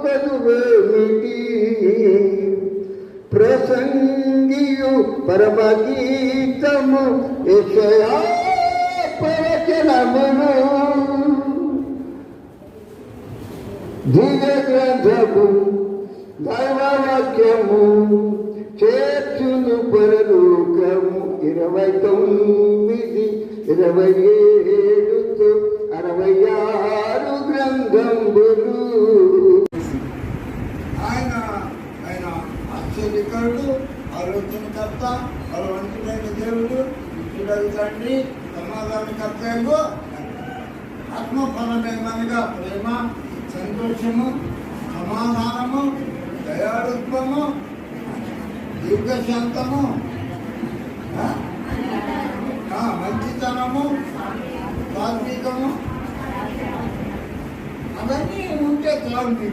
కొలువేమిటి ప్రసంగియు పరమగీతము యెషయా ప్రవచనమును దివ్య గ్రంథము దైవవాక్యము చేర్చును పరలోకము 29 27 66 గ్రంథములు. ఆయన ఆశ్చర్యకరుడు, ఆలోచనకర్త, బలవంతుడైన దేవుడు, నిత్యుడైన తండ్రి, సమాధానకర్త, ఆత్మఫలమేమనగా ప్రేమ, సంతోషము, సమాధానము, దయాళుత్వము, దీర్ఘశాంతము, మంచితనము, సాత్వికము, అవన్నీ ఉంటే చాలు.